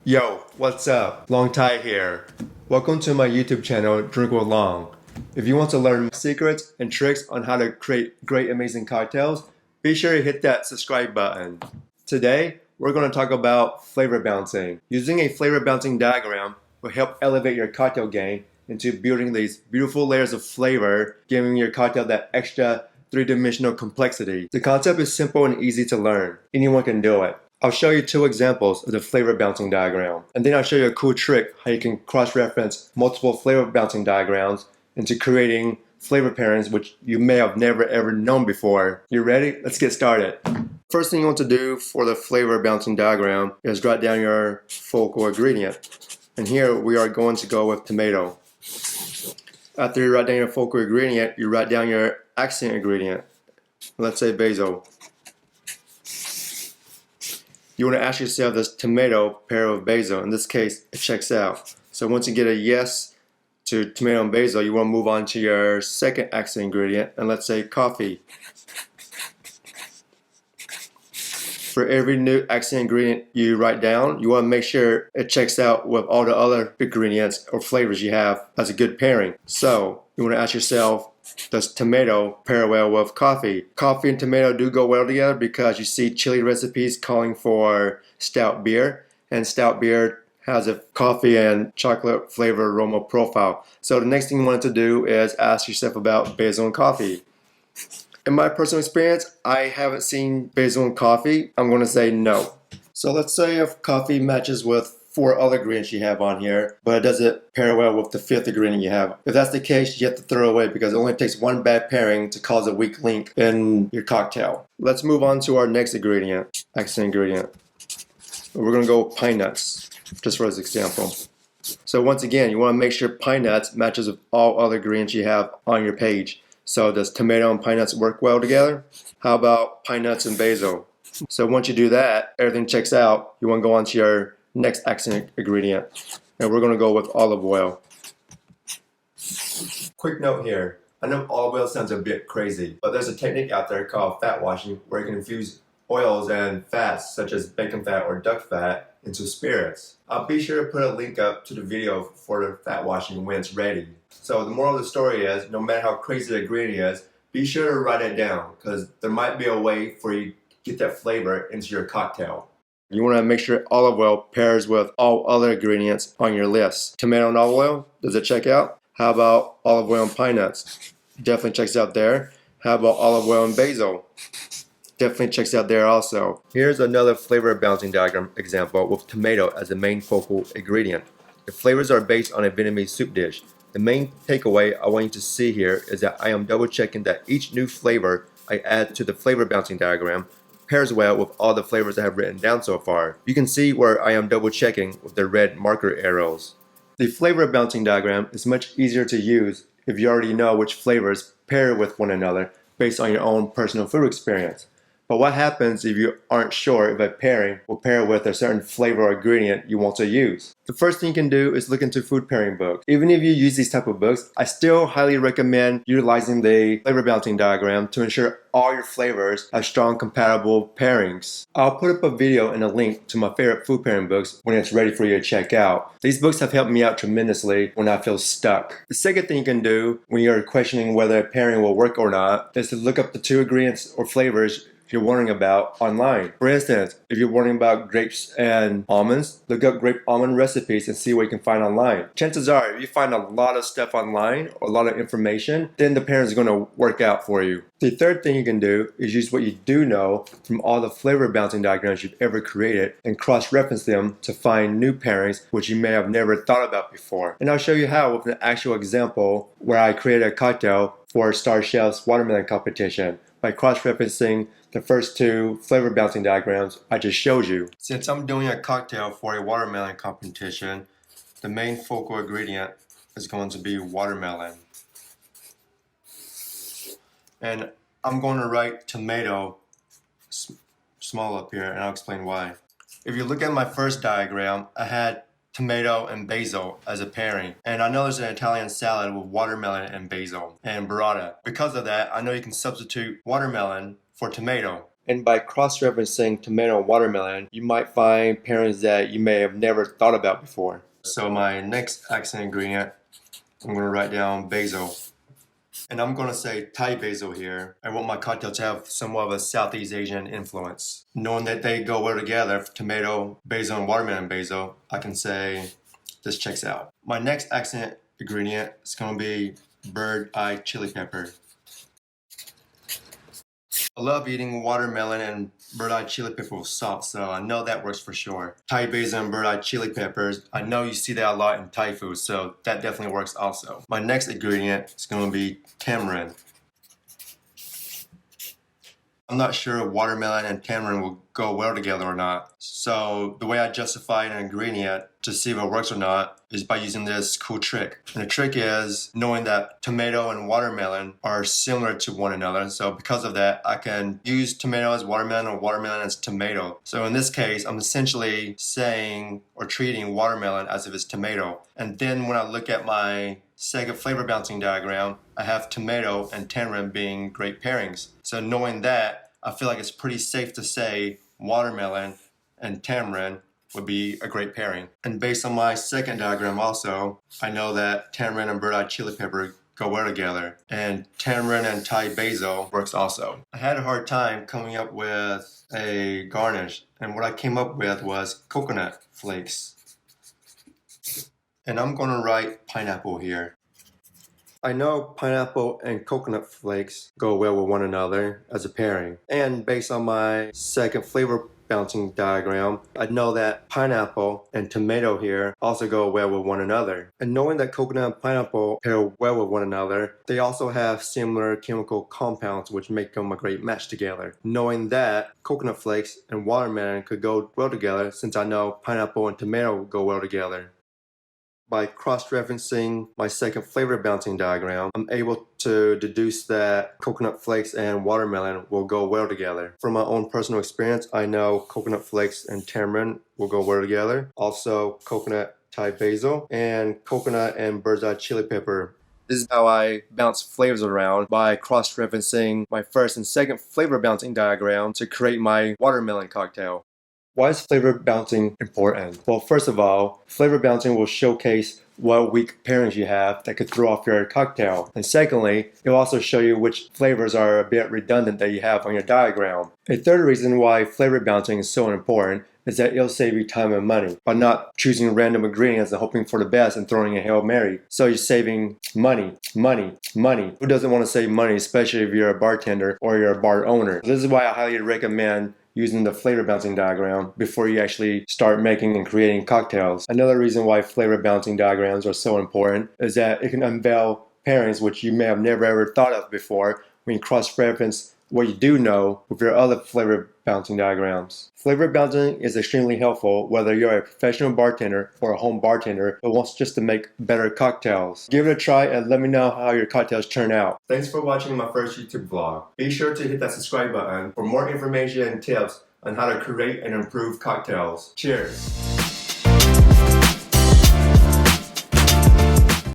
Yo, what's up? Long Ty here. Welcome to my YouTube channel, Drink with Long. If you want to learn secrets and tricks on how to create great amazing cocktails, be sure to hit that subscribe button. Today, we're going to talk about flavor balancing. Using a flavor balancing diagram will help elevate your cocktail game into building these beautiful layers of flavor, giving your cocktail that extra three-dimensional complexity. The concept is simple and easy to learn. Anyone can do it. I'll show you two examples of the flavor balancing diagram, and then I'll show you a cool trick how you can cross-reference multiple flavor balancing diagrams into creating flavor pairings which you may have never ever known before. You ready? Let's get started. First thing you want to do for the flavor balancing diagram is write down your focal ingredient. And here we are going to go with tomato. After you write down your focal ingredient, you write down your accent ingredient. Let's say basil. You want to ask yourself, does tomato pair with basil? In this case, it checks out. So once you get a yes to tomato and basil, you want to move on to your second accent ingredient, and let's say coffee. For every new accent ingredient you write down, you want to make sure it checks out with all the other ingredients or flavors you have as a good pairing. So you want to ask yourself, does tomato pair well with coffee? Coffee and tomato do go well together because you see chili recipes calling for stout beer, and stout beer has a coffee and chocolate flavor aroma profile. So the next thing you want to do is ask yourself about basil and coffee. In my personal experience, I haven't seen basil and coffee. I'm going to say no. So let's say if coffee matches with 4 other ingredients you have on here, but it doesn't pair well with the 5th ingredient you have. If that's the case, you have to throw it away because it only takes one bad pairing to cause a weak link in your cocktail. Let's move on to our next ingredient, accent ingredient. We're going to go with pine nuts, just for this example. So once again, you want to make sure pine nuts matches with all other ingredients you have on your page. So does tomato and pine nuts work well together? How about pine nuts and basil? So once you do that, everything checks out, you want to go on to your next accent ingredient, and we're going to go with olive oil. Quick note here, I know olive oil sounds a bit crazy, but there's a technique out there called fat washing where you can infuse oils and fats such as bacon fat or duck fat into spirits. I'll be sure to put a link up to the video for the fat washing when it's ready. So the moral of the story is, no matter how crazy the ingredient is, be sure to write it down because there might be a way for you to get that flavor into your cocktail. You want to make sure olive oil pairs with all other ingredients on your list. Tomato and olive oil, does it check out? How about olive oil and pine nuts? Definitely checks out there. How about olive oil and basil? Definitely checks out there also. Here's another flavor balancing diagram example with tomato as the main focal ingredient. The flavors are based on a Vietnamese soup dish. The main takeaway I want you to see here is that I am double checking that each new flavor I add to the flavor balancing diagram pairs well with all the flavors I have written down so far. You can see where I am double checking with the red marker arrows. The flavor balancing diagram is much easier to use if you already know which flavors pair with one another based on your own personal food experience. But what happens if you aren't sure if a pairing will pair with a certain flavor or ingredient you want to use? The first thing you can do is look into food pairing books. Even if you use these type of books, I still highly recommend utilizing the flavor balancing diagram to ensure all your flavors have strong compatible pairings. I'll put up a video and a link to my favorite food pairing books when it's ready for you to check out. These books have helped me out tremendously when I feel stuck. The second thing you can do when you're questioning whether a pairing will work or not is to look up the 2 ingredients or flavors you're wondering about online. For instance, if you're wondering about grapes and almonds, look up grape almond recipes and see what you can find online. Chances are, if you find a lot of stuff online or a lot of information, then the pairing is going to work out for you. The third thing you can do is use what you do know from all the flavor balancing diagrams you've ever created and cross-reference them to find new pairings which you may have never thought about before. And I'll show you how with an actual example where I created a cocktail for Star Chef's watermelon competition by cross-referencing the first 2 flavor balancing diagrams I just showed you. Since I'm doing a cocktail for a watermelon competition, the main focal ingredient is going to be watermelon. And I'm going to write tomato small up here, and I'll explain why. If you look at my first diagram, I had tomato and basil as a pairing. And I know there's an Italian salad with watermelon and basil and burrata. Because of that, I know you can substitute watermelon for tomato And by cross-referencing tomato and watermelon, you might find pairings that you may have never thought about before. So my next accent ingredient, I'm going to write down basil. And I'm going to say Thai basil here. I want my cocktail to have somewhat of a Southeast Asian influence. Knowing that they go well together, tomato, basil, and watermelon basil, I can say this checks out. My next accent ingredient is going to be bird-eye chili pepper. I love eating watermelon and bird-eye chili pepper with salt, so I know that works for sure. Thai basil and bird-eye chili peppers, I know you see that a lot in Thai food, so that definitely works also. My next ingredient is going to be tamarind. I'm not sure if watermelon and tamarind will go well together or not. So the way I justify an ingredient to see if it works or not is by using this cool trick. And the trick is knowing that tomato and watermelon are similar to one another. So because of that, I can use tomato as watermelon or watermelon as tomato. So in this case, I'm essentially saying or treating watermelon as if it's tomato. And then when I look at my second flavor balancing diagram, I have tomato and tamarind being great pairings. So knowing that, I feel like it's pretty safe to say watermelon and tamarind would be a great pairing. And based on my second diagram also, I know that tamarind and bird-eye chili pepper go well together. And tamarind and Thai basil works also. I had a hard time coming up with a garnish, and what I came up with was coconut flakes. And I'm going to write pineapple here. I know pineapple and coconut flakes go well with one another as a pairing. And based on my second flavor balancing diagram, I know that pineapple and tomato here also go well with one another. And knowing that coconut and pineapple pair well with one another, they also have similar chemical compounds which make them a great match together. Knowing that coconut flakes and watermelon could go well together, since I know pineapple and tomato go well together. By cross-referencing my second flavor balancing diagram, I'm able to deduce that coconut flakes and watermelon will go well together. From my own personal experience, I know coconut flakes and tamarind will go well together. Also, coconut Thai basil and coconut and bird's eye chili pepper. This is how I bounce flavors around by cross-referencing my first and second flavor balancing diagram to create my watermelon cocktail. Why is flavor balancing important? Well, first of all, flavor balancing will showcase what weak pairings you have that could throw off your cocktail. And secondly, it will also show you which flavors are a bit redundant that you have on your diagram. A third reason why flavor balancing is so important is that it'll save you time and money by not choosing random ingredients and hoping for the best and throwing a Hail Mary. So you're saving money. Who doesn't want to save money, especially if you're a bartender or you're a bar owner? This is why I highly recommend using the flavor balancing diagram before you actually start making and creating cocktails. Another reason why flavor balancing diagrams are so important is that it can unveil pairings which you may have never ever thought of before when you cross-reference what you do know with your other flavor balancing diagrams. Flavor balancing is extremely helpful whether you're a professional bartender or a home bartender who wants just to make better cocktails. Give it a try and let me know how your cocktails turn out. Thanks for watching my first YouTube vlog. Be sure to hit that subscribe button for more information and tips on how to create and improve cocktails. Cheers!